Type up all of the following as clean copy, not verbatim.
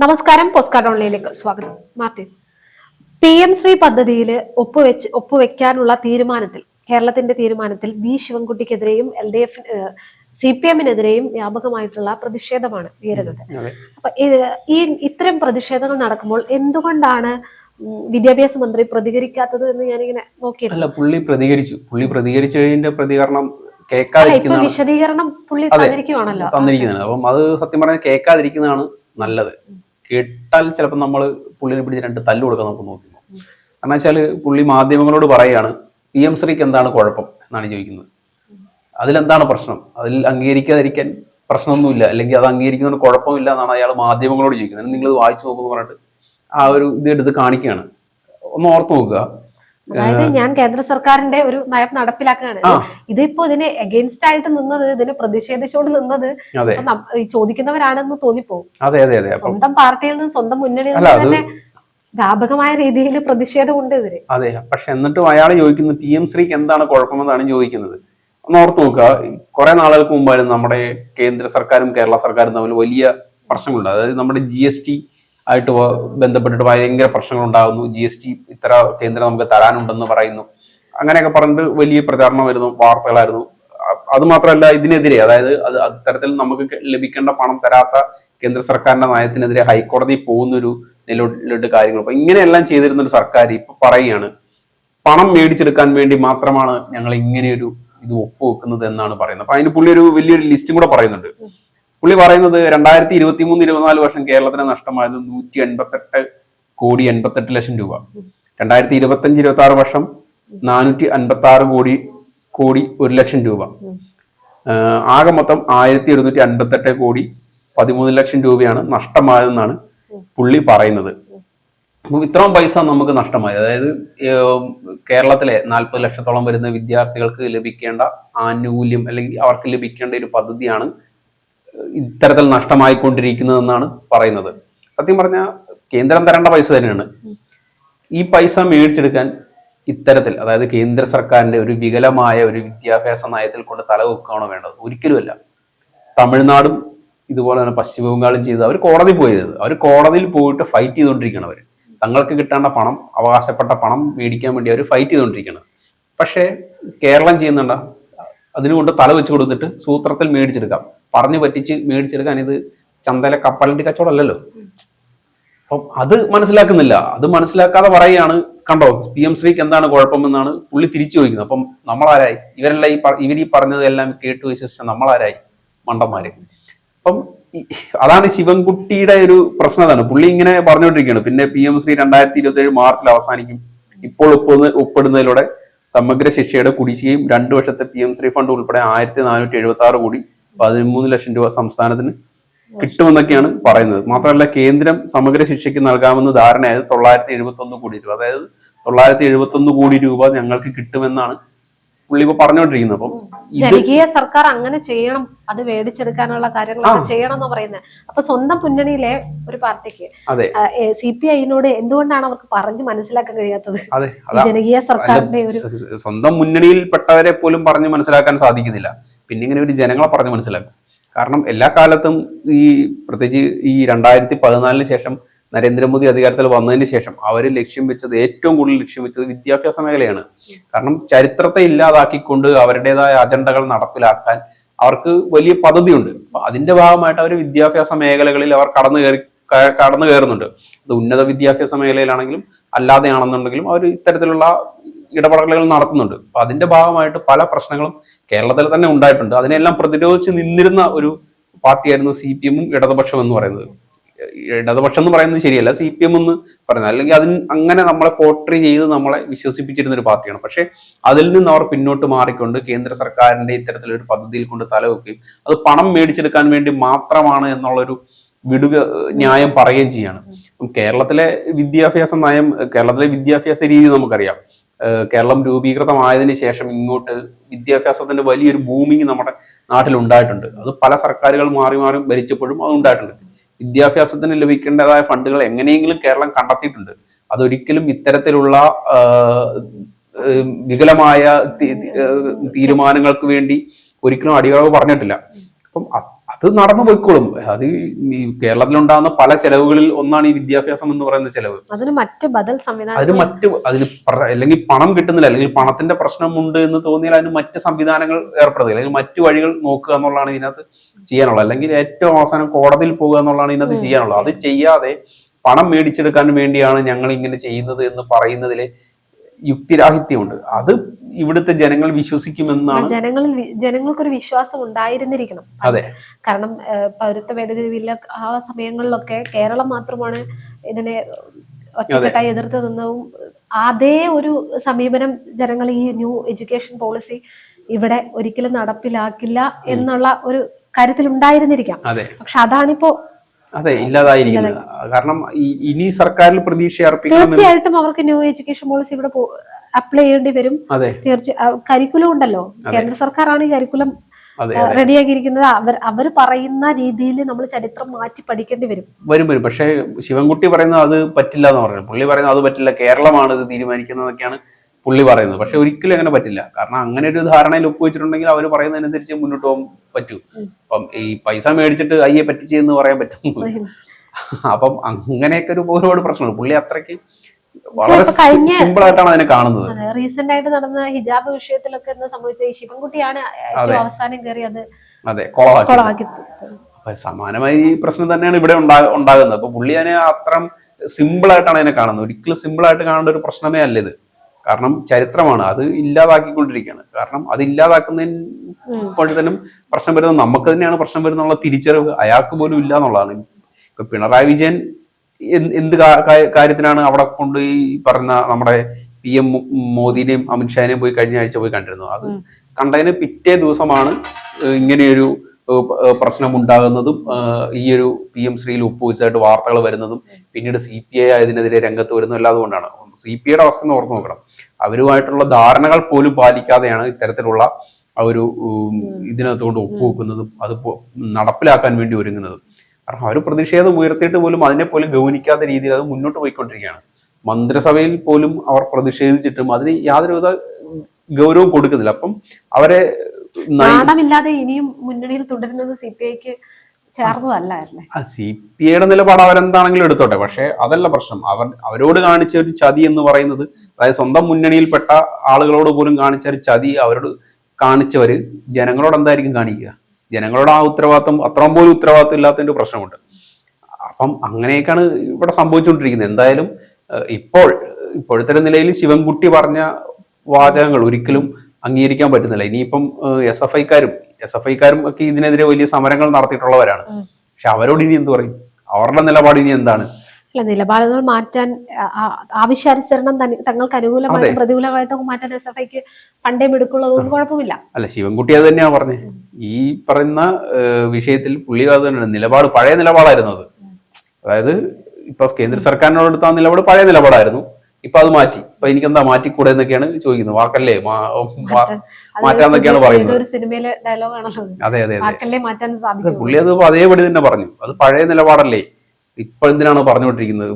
നമസ്കാരം. പോസ്റ്റ്കാർഡ് ഓൺലൈനിലേക്ക് സ്വാഗതം. മാർട്ടിൻ, PM-ശ്രീ പദ്ധതിയിൽ ഒപ്പുവെക്കാനുള്ള തീരുമാനത്തിൽ, കേരളത്തിന്റെ തീരുമാനത്തിൽ ശിവൻകുട്ടിക്കെതിരെയും LDF CPM-നെതിരെയും വ്യാപകമായിട്ടുള്ള പ്രതിഷേധമാണ് ഉയരുന്നത്. അപ്പൊ ഇത്തരം പ്രതിഷേധങ്ങൾ നടക്കുമ്പോൾ എന്തുകൊണ്ടാണ് വിദ്യാഭ്യാസ മന്ത്രി പ്രതികരിക്കാത്തത് എന്ന് ഞാനിങ്ങനെ നോക്കിയിരുന്നു. പുള്ളി പ്രതികരിച്ചതിന്റെ പ്രതികരണം വിശദീകരണം പുള്ളി തന്നിരിക്കുകയാണല്ലോ. അപ്പം അത് സത്യം പറഞ്ഞാൽ കേൾക്കാതിരിക്കുന്നതാണ് നല്ലത്. കേട്ടാൽ ചിലപ്പോൾ നമ്മൾ പുള്ളിനെ പിടിച്ച് രണ്ട് തല്ലു കൊടുക്കാൻ നമുക്ക് നോക്കുന്നു. കാരണം വെച്ചാല് പുള്ളി മാധ്യമങ്ങളോട് പറയാണ് PM-ശ്രീക്ക് എന്താണ് കുഴപ്പം എന്നാണ് ചോദിക്കുന്നത്. അതിലെന്താണ് പ്രശ്നം? അതിൽ അംഗീകരിക്കാതിരിക്കാൻ പ്രശ്നമൊന്നുമില്ല, അല്ലെങ്കിൽ അത് അംഗീകരിക്കുന്നതുകൊണ്ട് കുഴപ്പമില്ല എന്നാണ് അയാൾ മാധ്യമങ്ങളോട് ചോദിക്കുന്നത്. നിങ്ങൾ വായിച്ചു നോക്കുന്നു പറഞ്ഞിട്ട് ആ ഒരു ഇത് എടുത്ത് കാണിക്കുകയാണ്. ഒന്ന് ഓർത്ത് നോക്കുക. അതായത് ഞാൻ കേന്ദ്ര സർക്കാരിന്റെ ഒരു നയം നടപ്പിലാക്കുകയാണ്. ഇതിപ്പോ ഇതിന് എഗെയിൻസ്റ്റ് ആയിട്ട് നിന്നത്, ഇതിനെ പ്രതിഷേധിച്ചുകൊണ്ട് നിന്നത് ചോദിക്കുന്നവരാണെന്ന് തോന്നിപ്പോകും. സ്വന്തം പാർട്ടിയിൽ നിന്ന്, സ്വന്തം മുന്നണിയിൽ നിന്ന് തന്നെ വ്യാപകമായ രീതിയിൽ പ്രതിഷേധമുണ്ട് ഇതിന്. അതെ, പക്ഷെ എന്നിട്ടും അയാൾ ചോദിക്കുന്നത് PM-ശ്രീക്ക് എന്താണ് കുഴപ്പമെന്നാണ് ചോദിക്കുന്നത്. ഒന്ന് ഓർത്ത് നോക്കുക. കുറെ നാളുകൾക്ക് മുമ്പായിരുന്നു നമ്മുടെ കേന്ദ്ര സർക്കാരും കേരള സർക്കാരും തമ്മിൽ വലിയ പ്രശ്നങ്ങളുണ്ട്. അതായത് നമ്മുടെ GST ആയിട്ട് ബന്ധപ്പെട്ടിട്ട് ഭയങ്കര പ്രശ്നങ്ങൾ ഉണ്ടാകുന്നു. GST ഇത്ര കേന്ദ്രം നമുക്ക് തരാനുണ്ടെന്ന് പറയുന്നു. അങ്ങനെയൊക്കെ പറഞ്ഞിട്ട് വലിയ പ്രചാരണം വരുന്നു, വാർത്തകളായിരുന്നു. അത് മാത്രമല്ല, ഇതിനെതിരെ, അതായത് അത്തരത്തിൽ നമുക്ക് ലഭിക്കേണ്ട പണം തരാത്ത കേന്ദ്ര സർക്കാരിന്റെ നയത്തിനെതിരെ ഹൈക്കോടതിയിൽ പോകുന്നൊരു നിലവിലോട്ട് കാര്യങ്ങൾ. അപ്പൊ ഇങ്ങനെയെല്ലാം ചെയ്തിരുന്ന ഒരു സർക്കാർ ഇപ്പൊ പറയുകയാണ് പണം മേടിച്ചെടുക്കാൻ വേണ്ടി മാത്രമാണ് ഞങ്ങൾ ഇങ്ങനെയൊരു ഇത് ഒപ്പുവെക്കുന്നത് എന്നാണ് പറയുന്നത്. അപ്പൊ അതിന് പുള്ളി ഒരു വലിയൊരു ലിസ്റ്റും കൂടെ പറയുന്നുണ്ട്. പുള്ളി പറയുന്നത് 2023-24 വർഷം കേരളത്തിന് നഷ്ടമായത് 188,88,00,000 രൂപ. 2025-26 വർഷം 456 കോടി 1,00,000 രൂപ. ആകെ മൊത്തം 1,758 കോടി 13 ലക്ഷം രൂപയാണ് നഷ്ടമായതെന്നാണ് പുള്ളി പറയുന്നത്. അപ്പം ഇത്രയും പൈസ നമുക്ക് നഷ്ടമായി. അതായത് കേരളത്തിലെ 40 ലക്ഷത്തോളം വരുന്ന വിദ്യാർത്ഥികൾക്ക് ലഭിക്കേണ്ട ആനുകൂല്യം, അല്ലെങ്കിൽ അവർക്ക് ലഭിക്കേണ്ട ഒരു പദ്ധതിയാണ് ഇത്തരത്തിൽ നഷ്ടമായിക്കൊണ്ടിരിക്കുന്നതെന്നാണ് പറയുന്നത്. സത്യം പറഞ്ഞാൽ കേന്ദ്രം തരേണ്ട പൈസ തന്നെയാണ്. ഈ പൈസ മേടിച്ചെടുക്കാൻ ഇത്തരത്തിൽ, അതായത് കേന്ദ്ര സർക്കാരിന്റെ ഒരു വികലമായ ഒരു വിദ്യാഭ്യാസ നയത്തിൽ കൊണ്ട് തലവെക്കുകയാണോ വേണ്ടത്? ഒരിക്കലുമല്ല. തമിഴ്നാടും ഇതുപോലെ തന്നെ പശ്ചിമ ബംഗാളും ചെയ്ത് അവർ കോടതി പോയത്. അവർ കോടതിയിൽ പോയിട്ട് ഫൈറ്റ് ചെയ്തുകൊണ്ടിരിക്കണം. അവർ തങ്ങൾക്ക് കിട്ടേണ്ട പണം, അവകാശപ്പെട്ട പണം മേടിക്കാൻ വേണ്ടി അവർ ഫൈറ്റ് ചെയ്തുകൊണ്ടിരിക്കണം. പക്ഷേ കേരളം ചെയ്യുന്നുണ്ട, അതിനുകൊണ്ട് തല വെച്ച് കൊടുത്തിട്ട് സൂത്രത്തിൽ മേടിച്ചെടുക്കാം, പറഞ്ഞു പറ്റിച്ച് മേടിച്ചെടുക്കാൻ. ഇത് ചന്തയിലെ കപ്പലിന്റെ കച്ചവടമല്ലല്ലോ. അപ്പം അത് മനസ്സിലാക്കുന്നില്ല. അത് മനസ്സിലാക്കാതെ പറയുകയാണ്, കണ്ടോ PM-ശ്രീക്ക് എന്താണ് കുഴപ്പമെന്നാണ് പുള്ളി തിരിച്ചു ചോദിക്കുന്നത്. അപ്പം നമ്മളാരായി? ഇവരെല്ലാം ഈ പറഞ്ഞതെല്ലാം കേട്ടു വിശ്വസിച്ച നമ്മളാരായി? മണ്ടന്മാര്. അപ്പം അതാണ് ശിവൻകുട്ടിയുടെ ഒരു പ്രശ്നം. അതാണ് പുള്ളി ഇങ്ങനെ പറഞ്ഞുകൊണ്ടിരിക്കുകയാണ്. പിന്നെ PM-ശ്രീ 2027 മാർച്ചിൽ അവസാനിക്കും. ഇപ്പോൾ ഒപ്പിടുന്നതിലൂടെ സമഗ്ര ശിക്ഷയുടെ കുടിശ്ശികയും 2 വർഷത്തെ PM-ശ്രീ ഫണ്ട് ഉൾപ്പെടെ 1,476 കോടി 13 ലക്ഷം രൂപ സംസ്ഥാനത്തിന് കിട്ടുമെന്നൊക്കെയാണ് പറയുന്നത്. മാത്രമല്ല, കേന്ദ്രം സമഗ്ര ശിക്ഷയ്ക്ക് നൽകാമെന്ന് ധാരണയായത് 971 കോടി രൂപ. അതായത് 971 കോടി രൂപ ഞങ്ങൾക്ക് കിട്ടുമെന്നാണ് പുള്ളി ഇപ്പൊ പറഞ്ഞുകൊണ്ടിരിക്കുന്നത്. അപ്പം ജനകീയ സർക്കാർ അങ്ങനെ ചെയ്യണം, അത് മേടിച്ചെടുക്കാനുള്ള കാര്യങ്ങളൊക്കെ ചെയ്യണം എന്ന് പറയുന്നത്. അപ്പൊ സ്വന്തം മുന്നണിയിലെ ഒരു പാർട്ടിക്ക്, CPI-നോട് എന്തുകൊണ്ടാണ് അവർക്ക് പറഞ്ഞു മനസ്സിലാക്കാൻ കഴിയാത്തത്? ജനകീയ സർക്കാരിന്റെ ഒരു സ്വന്തം മുന്നണിയിൽപ്പെട്ടവരെ പോലും പറഞ്ഞു മനസ്സിലാക്കാൻ സാധിക്കുന്നില്ല. പിന്നെ ഇങ്ങനെ ഒരു ജനങ്ങളെ പറഞ്ഞു മനസ്സിലാക്കും. കാരണം എല്ലാ കാലത്തും പ്രത്യേകിച്ച് ഈ 2014 ശേഷം നരേന്ദ്രമോദി അധികാരത്തിൽ വന്നതിന് ശേഷം അവർ ഏറ്റവും കൂടുതൽ ലക്ഷ്യം വെച്ചത് വിദ്യാഭ്യാസ മേഖലയാണ്. കാരണം ചരിത്രത്തെ ഇല്ലാതാക്കിക്കൊണ്ട് അവരുടേതായ അജണ്ടകൾ നടപ്പിലാക്കാൻ അവർക്ക് വലിയ പദ്ധതിയുണ്ട്. അപ്പൊ അതിന്റെ ഭാഗമായിട്ട് അവർ വിദ്യാഭ്യാസ മേഖലകളിൽ അവർ കടന്നു കയറുന്നുണ്ട്. അത് ഉന്നത വിദ്യാഭ്യാസ മേഖലയിലാണെങ്കിലും അല്ലാതെയാണെന്നുണ്ടെങ്കിലും അവർ ഇത്തരത്തിലുള്ള ഇടപെടലുകൾ നടത്തുന്നുണ്ട്. അപ്പൊ അതിന്റെ ഭാഗമായിട്ട് പല പ്രശ്നങ്ങളും കേരളത്തിൽ തന്നെ ഉണ്ടായിട്ടുണ്ട്. അതിനെല്ലാം പ്രതിരോധിച്ച് നിന്നിരുന്ന ഒരു പാർട്ടിയായിരുന്നു CPM-ഉം ഇടതുപക്ഷം എന്ന് പറയുന്നത്. ഇടതുപക്ഷം എന്ന് പറയുന്നത് ശരിയല്ല, CPM എന്ന് പറയുന്നത്. അല്ലെങ്കിൽ അങ്ങനെ നമ്മളെ പോർട്രേ ചെയ്ത് നമ്മളെ വിശ്വസിപ്പിച്ചിരുന്ന ഒരു പാർട്ടിയാണ്. പക്ഷെ അതിൽ നിന്ന് അവർ പിന്നോട്ട് മാറിക്കൊണ്ട് കേന്ദ്ര സർക്കാരിന്റെ ഇത്തരത്തിലൊരു പദ്ധതിയിൽ കൊണ്ട് തലവെക്കുകയും അത് പണം മേടിച്ചെടുക്കാൻ വേണ്ടി മാത്രമാണ് എന്നുള്ളൊരു ന്യായം പറയുകയും ചെയ്യാണ്. കേരളത്തിലെ വിദ്യാഭ്യാസ നയം, കേരളത്തിലെ വിദ്യാഭ്യാസ രീതി നമുക്കറിയാം. കേരളം രൂപീകൃതമായതിനു ശേഷം ഇങ്ങോട്ട് വിദ്യാഭ്യാസത്തിന്റെ വലിയൊരു ബൂമിങ് നമ്മുടെ നാട്ടിൽ ഉണ്ടായിട്ടുണ്ട്. അത് പല സർക്കാരുകൾ മാറി മാറി ഭരിച്ചപ്പോഴും അത് ഉണ്ടായിട്ടുണ്ട്. വിദ്യാഭ്യാസത്തിന് ലഭിക്കേണ്ടതായ ഫണ്ടുകൾ എങ്ങനെയെങ്കിലും കേരളം കണ്ടെത്തിയിട്ടുണ്ട്. അതൊരിക്കലും ഇത്തരത്തിലുള്ള വികലമായ തീരുമാനങ്ങൾക്ക് വേണ്ടി ഒരിക്കലും അടിയറവ് പറഞ്ഞിട്ടില്ല. അപ്പം അത് നടന്നു പോയിക്കോളും. അത് ഈ കേരളത്തിലുണ്ടാകുന്ന പല ചെലവുകളിൽ ഒന്നാണ് ഈ വിദ്യാഭ്യാസം എന്ന് പറയുന്ന ചെലവ്. അതിന് മറ്റ് ബദൽ സംവിധാനം, അല്ലെങ്കിൽ പണം കിട്ടുന്നില്ല, അല്ലെങ്കിൽ പണത്തിന്റെ പ്രശ്നമുണ്ട് എന്ന് തോന്നിയാൽ അതിന് മറ്റ് സംവിധാനങ്ങൾ ഏർപ്പെടുത്തുക, അല്ലെങ്കിൽ മറ്റു വഴികൾ നോക്കുക എന്നുള്ളതാണ് ഇതിനകത്ത് ചെയ്യാനുള്ളത്. അല്ലെങ്കിൽ ഏറ്റവും അവസാനം കോടതിയിൽ പോകുക എന്നുള്ളതാണ് ഇതിനകത്ത് ചെയ്യാനുള്ളത്. അത് ചെയ്യാതെ പണം മേടിച്ചെടുക്കാൻ വേണ്ടിയാണ് ഞങ്ങൾ ഇങ്ങനെ ചെയ്യുന്നത് എന്ന് പറയുന്നതിലെ യുക്തിരാഹിത്യമുണ്ട്. അത് ഇവിടുത്തെ ജനങ്ങൾ വിശ്വസിക്കുമെന്നാണ്. ജനങ്ങൾക്കൊരു വിശ്വാസം ഉണ്ടായിരുന്നിരിക്കണം. അതെ, കാരണം പൗരത്വ ഭേദഗതി ബില്ല് ആ സമയങ്ങളിലൊക്കെ കേരളം മാത്രമാണ് ഇതിനെ ഒറ്റക്കെട്ടായി എതിർത്ത് നിന്നതും. അതേ ഒരു സമീപനം ജനങ്ങൾ ഈ ന്യൂ എഡ്യൂക്കേഷൻ പോളിസി ഇവിടെ ഒരിക്കലും നടപ്പിലാക്കില്ല എന്നുള്ള ഒരു കാര്യത്തിൽ ഉണ്ടായിരുന്നിരിക്കാം. പക്ഷെ അതാണിപ്പോ ഇല്ലാതായിരിക്കുന്നത്. കാരണം ഇനി സർക്കാരിൽ പ്രതീക്ഷ അർപ്പിക്കണം. തീർച്ചയായിട്ടും അവർക്ക് ന്യൂ എഡ്യൂക്കേഷൻ പോളിസി ഇവിടെ അപ്ലൈ ചെയ്യേണ്ടി വരും. തീർച്ചയായും കരിക്കുലം ഉണ്ടല്ലോ, കേന്ദ്ര സർക്കാരാണ് ഈ കരിക്കുലം റെഡിയാക്കിയിരിക്കുന്നത്. അവർ പറയുന്ന രീതിയിൽ നമ്മൾ ചരിത്രം മാറ്റി പഠിക്കേണ്ടി വരും. പക്ഷേ ശിവൻകുട്ടി പറയുന്നത് അത് പറ്റില്ല എന്ന് പറഞ്ഞു. പുള്ളി പറയുന്നത് അത് പറ്റില്ല, കേരളമാണ് ഇത് തീരുമാനിക്കുന്നതൊക്കെയാണ് പുള്ളി പറയുന്നത്. പക്ഷെ ഒരിക്കലും അങ്ങനെ പറ്റില്ല. കാരണം അങ്ങനെ ഒരു ധാരണയിൽ ഒപ്പുവെച്ചിട്ടുണ്ടെങ്കിൽ അവർ പറയുന്നതനുസരിച്ച് മുന്നോട്ട് പോകാൻ പറ്റൂ. അപ്പം ഈ പൈസ മേടിച്ചിട്ട് അയ്യെ പറ്റിച്ചെന്ന് പറയാൻ പറ്റും. അപ്പം അങ്ങനെയൊക്കെ ഒരുപാട് പ്രശ്നമാണ്. പുള്ളി അത്രയ്ക്ക് വളരെ സിമ്പിൾ ആയിട്ടാണ് അതിനെ കാണുന്നത്. റീസെന്റ് ആയിട്ട് നടന്ന ഹിജാബ് വിഷയത്തിലൊക്കെ എന്താ സംഭവിച്ചത്? ശിവൻകുട്ടിയാണ് ഏറ്റവും അവസാനം കയറി അത് കൊളവാക്കി. അപ്പൊ സമാനമായ ഈ പ്രശ്നം തന്നെയാണ് ഇവിടെ ഉണ്ടാകുന്നത്. അപ്പൊ പുള്ളി അതിനെ അത്ര സിമ്പിൾ ആയിട്ടാണ് അതിനെ കാണുന്നത്. ഒരിക്കലും സിമ്പിൾ ആയിട്ട് കാണേണ്ട ഒരു പ്രശ്നമേ അല്ല ഇത്. കാരണം ചരിത്രമാണ്, അത് ഇല്ലാതാക്കിക്കൊണ്ടിരിക്കുകയാണ്. കാരണം അത് ഇല്ലാതാക്കുന്നതിനും പ്രശ്നം വരുന്നത് നമുക്ക് തന്നെയാണ് പ്രശ്നം വരുന്നുള്ള തിരിച്ചറിവ് അയാൾക്ക് പോലും ഇല്ല എന്നുള്ളതാണ്. ഇപ്പൊ പിണറായി വിജയൻ എന്ത് കാര്യത്തിനാണ് അവിടെ കൊണ്ട് ഈ പറഞ്ഞ നമ്മുടെ PM മോദിനെയും അമിത്ഷാനെയും പോയി കഴിഞ്ഞ ആഴ്ച പോയി കണ്ടിരുന്നു. അത് കണ്ടതിന് പിറ്റേ ദിവസമാണ് ഇങ്ങനെയൊരു പ്രശ്നം ഉണ്ടാകുന്നതും ഈ ഒരു PM ശ്രീയിൽ ഒപ്പുവെച്ചായിട്ട് വാർത്തകൾ വരുന്നതും പിന്നീട് CPI അതിനെതിരെ രംഗത്ത് വരുന്നതും എല്ലാം അതുകൊണ്ടാണ്. CPIയുടെ അവസ്ഥ എന്ന് ഓർത്ത് നോക്കണം. അവരുമായിട്ടുള്ള ധാരണകൾ പോലും പാലിക്കാതെയാണ് ഇത്തരത്തിലുള്ള ആ ഒരു ഇതിനകത്തുകൊണ്ട് ഒപ്പുവെക്കുന്നതും അത് നടപ്പിലാക്കാൻ വേണ്ടി ഒരുങ്ങുന്നതും. കാരണം അവർ പ്രതിഷേധം ഉയർത്തിയിട്ട് പോലും അതിനെ പോലും ഗൗനിക്കാത്ത രീതിയിൽ അത് മുന്നോട്ട് പോയിക്കൊണ്ടിരിക്കുകയാണ്. മന്ത്രിസഭയിൽ പോലും അവർ പ്രതിഷേധിച്ചിട്ടും അതിന് യാതൊരുവിധ ഗൗരവം കൊടുക്കുന്നില്ല. അപ്പം അവരെ നാണമില്ലാതെ ഇനിയും മുന്നണിയിൽ തുടരുന്നത് CPIക്ക് ചേർന്നതല്ല. CPIയുടെ നിലപാട് അവരെന്താണെങ്കിലും എടുത്തോട്ടെ. പക്ഷെ അതല്ല പ്രശ്നം. അവരോട് കാണിച്ച ഒരു ചതി എന്ന് പറയുന്നത്, അതായത് സ്വന്തം മുന്നണിയിൽപ്പെട്ട ആളുകളോട് പോലും കാണിച്ച ഒരു ചതി അവരോട് കാണിച്ചവര് ജനങ്ങളോട് എന്തായിരിക്കും കാണിക്കുക? ജനങ്ങളോട് ആ ഉത്തരവാദിത്വം അത്രയും പോലും ഉത്തരവാദിത്വം ഇല്ലാത്തതിന്റെ പ്രശ്നമുണ്ട്. അപ്പം അങ്ങനെയൊക്കെയാണ് ഇവിടെ സംഭവിച്ചുകൊണ്ടിരിക്കുന്നത്. എന്തായാലും ഇപ്പോഴത്തെ നിലയിൽ ശിവൻകുട്ടി പറഞ്ഞ വാചകങ്ങൾ ഒരിക്കലും അംഗീകരിക്കാൻ പറ്റുന്നില്ല. ഇനിയിപ്പം SFIക്കാരും ഒക്കെ ഇതിനെതിരെ വലിയ സമരങ്ങൾ നടത്തിയിട്ടുള്ളവരാണ്. പക്ഷെ അവരോട് ഇനി എന്ത് പറയും? അവരുടെ നിലപാട് ഇനി എന്താണ്? നിലപാടുകൾ മാറ്റാൻ ആവശ്യാനുസരണം തങ്ങൾക്ക് അനുകൂലമായിട്ടും പ്രതികൂലമായിട്ടും മാറ്റാൻ SFIക്ക് പണ്ടേ എടുക്കുള്ളതൊന്നും കുഴപ്പമില്ല. അല്ല, ശിവൻകുട്ടി അത് തന്നെയാ പറഞ്ഞത്. ഈ പറയുന്ന വിഷയത്തിൽ പുള്ളി അത് തന്നെയാണ് നിലപാട്. പഴയ നിലപാടായിരുന്നു അത്. അതായത് ഇപ്പൊ കേന്ദ്ര സർക്കാരിനോട് എടുത്ത നിലപാട് പഴയ നിലപാടായിരുന്നു. ഇപ്പൊ അത് മാറ്റി. ഇപ്പൊ എനിക്കെന്താ മാറ്റിക്കൂടെ എന്നൊക്കെയാണ് ചോദിക്കുന്നത്. വാക്കല്ലേ മാറ്റാന്നൊക്കെയാണ് പറയുന്നത്. സിനിമയിലെ ഡയലോഗാണല്ലോ. അതെ അതെ വാക്കല്ലേ മാറ്റാൻ സാധിക്കും. പുള്ളി അത് അതേപടി തന്നെ പറഞ്ഞു. അത് പഴയ നിലപാടല്ലേ, ഇപ്പൊ എന്തിനാണ് പറഞ്ഞുകൊണ്ടിരിക്കുന്നത്?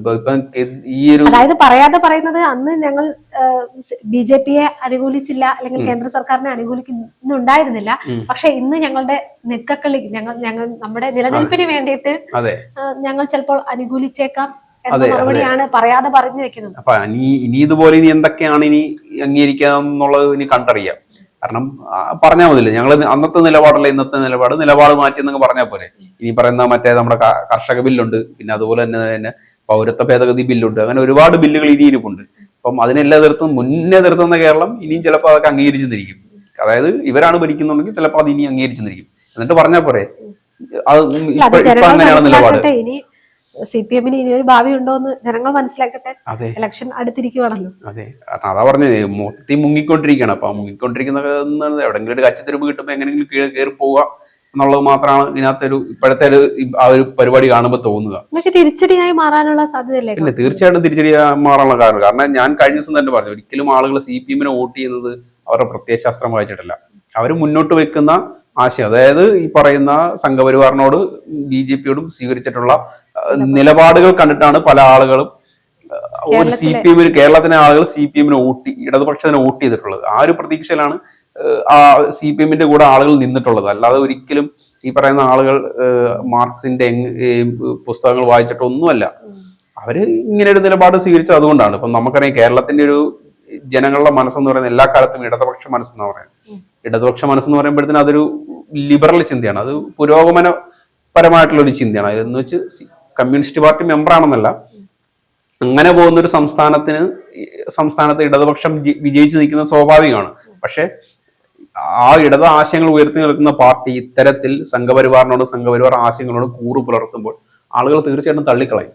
ഈ ഒരു അതായത് പറയാതെ പറയുന്നത്, അന്ന് ഞങ്ങൾ BJPയെ അനുകൂലിച്ചില്ല, അല്ലെങ്കിൽ കേന്ദ്ര സർക്കാരിനെ അനുകൂലിക്കുന്നുണ്ടായിരുന്നില്ല. പക്ഷെ ഇന്ന് ഞങ്ങളുടെ നിക്കക്കളി, ഞങ്ങൾ നമ്മുടെ നിലനിൽപ്പിന് വേണ്ടിയിട്ട് ഞങ്ങൾ ചിലപ്പോൾ അനുകൂലിച്ചേക്കാം എന്ന മറുപടിയാണ് പറയാതെ പറഞ്ഞു വെക്കുന്നത്. അപ്പൊ ഇനി ഇതുപോലെ ഇനി എന്തൊക്കെയാണ് ഇനി അംഗീകരിക്കാന്നുള്ളത് ഇനി കണ്ടറിയാം. കാരണം പറഞ്ഞാൽ മതില്ലേ, ഞങ്ങൾ അന്നത്തെ നിലപാടല്ല ഇന്നത്തെ നിലപാട് മാറ്റി എന്നൊക്കെ പറഞ്ഞാൽ പോലെ. ഇനി പറയുന്ന മറ്റേ നമ്മുടെ കർഷക ബില്ലുണ്ട്, പിന്നെ അതുപോലെ തന്നെ പൗരത്വ ഭേദഗതി ബില്ലുണ്ട്. അങ്ങനെ ഒരുപാട് ബില്ലുകൾ ഇനി ഇരിപ്പുണ്ട്. അപ്പം അതിനെല്ലാം മുന്നേ നിർത്തുന്ന കേരളം ഇനിയും ചിലപ്പോൾ അതൊക്കെ അംഗീകരിച്ചെന്നിരിക്കും. അതായത് ഇവരാണ് ഭരിക്കുന്നുണ്ടെങ്കിൽ ചിലപ്പോൾ അത് ഇനി അംഗീകരിച്ചെന്നിരിക്കും. എന്നിട്ട് പറഞ്ഞാൽ പോരെ അത് ഇപ്പൊ അങ്ങനെയാണ് നിലപാട്. CPMന് ഇനി ഒരു ഭാവി ഉണ്ടോ എന്ന് ജനങ്ങൾ മനസ്സിലാക്കട്ടെ. ഇലക്ഷൻ അടുത്തിരിക്കുവാണല്ലോ. അതെ, അതാ പറഞ്ഞത്, മൊത്തത്തിൽ മുങ്ങിക്കൊണ്ടിരിക്കുകയാണ്. അപ്പൊ മുങ്ങിക്കൊണ്ടിരിക്കുന്ന എവിടെങ്കിലും ഒരു കച്ചത്തിരിപ്പ് കിട്ടുമ്പോൾ എങ്ങനെയെങ്കിലും കയറി പോവുക എന്നുള്ളത് മാത്രമാണ് ഇതിനകത്തൊരു ഇപ്പോഴത്തെ ആ ഒരു പരിപാടി കാണുമ്പോൾ തോന്നുക. തിരിച്ചടിയായി മാറാനുള്ള സാധ്യതയല്ലേ? ഇല്ല, തീർച്ചയായിട്ടും തിരിച്ചടിയായി മാറാനുള്ള കാരണം ഞാൻ കഴിഞ്ഞ ദിവസം തന്നെ പറഞ്ഞു, ഒരിക്കലും ആളുകൾ CPMനെ വോട്ട് ചെയ്യുന്നത് അവരുടെ പ്രത്യയശാസ്ത്രം വായിച്ചിട്ടല്ല. അവർ മുന്നോട്ട് വെക്കുന്ന ആശയം, അതായത് ഈ പറയുന്ന സംഘപരിവാറിനോട് BJPയോടും സ്വീകരിച്ചിട്ടുള്ള നിലപാടുകൾ കണ്ടിട്ടാണ് പല ആളുകളും ഒരു കേരളത്തിലെ ആളുകൾ CPMന് ഇടതുപക്ഷത്തിന് വോട്ട് ചെയ്തിട്ടുള്ളത്. ആ ഒരു പ്രതീക്ഷയിലാണ് ആ CPMന്റെ കൂടെ ആളുകൾ നിന്നിട്ടുള്ളത്. അല്ലാതെ ഒരിക്കലും ഈ പറയുന്ന ആളുകൾ മാർക്സിന്റെ പുസ്തകങ്ങൾ വായിച്ചിട്ടൊന്നുമല്ല. അവര് ഇങ്ങനെ ഒരു നിലപാട് സ്വീകരിച്ചത് അതുകൊണ്ടാണ്. ഇപ്പം നമുക്കറിയാം കേരളത്തിന്റെ ഒരു ജനങ്ങളുടെ മനസ്സെന്ന് പറയുന്നത് എല്ലാ കാലത്തും ഇടതുപക്ഷ മനസ്സെന്ന് പറയുന്നത്. ഇടതുപക്ഷ മനസ്സെന്ന് പറയുമ്പോഴത്തേനും അതൊരു ലിബറൽ ചിന്തയാണ്, അത് പുരോഗമനപരമായിട്ടുള്ള ഒരു ചിന്തയാണ്. അതെന്ന് വെച്ച് കമ്മ്യൂണിസ്റ്റ് പാർട്ടി മെമ്പറാണെന്നല്ല, അങ്ങനെ പോകുന്ന ഒരു സംസ്ഥാനത്ത് ഇടതുപക്ഷം വിജയിച്ചു നിൽക്കുന്നത് സ്വാഭാവികമാണ്. പക്ഷെ ആ ഇടത് ആശയങ്ങൾ ഉയർത്തി നിൽക്കുന്ന പാർട്ടി ഇത്തരത്തിൽ സംഘപരിവാർ ആശയങ്ങളോട് കൂറു പുലർത്തുമ്പോൾ ആളുകൾ തീർച്ചയായിട്ടും തള്ളിക്കളയും.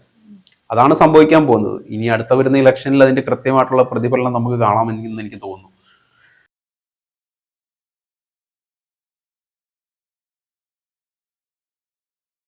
അതാണ് സംഭവിക്കാൻ പോകുന്നത്. ഇനി അടുത്ത വരുന്ന ഇലക്ഷനിൽ അതിന്റെ കൃത്യമായിട്ടുള്ള പ്രതിഫലനം നമുക്ക് കാണാമെന്ന് എനിക്ക് തോന്നുന്നു.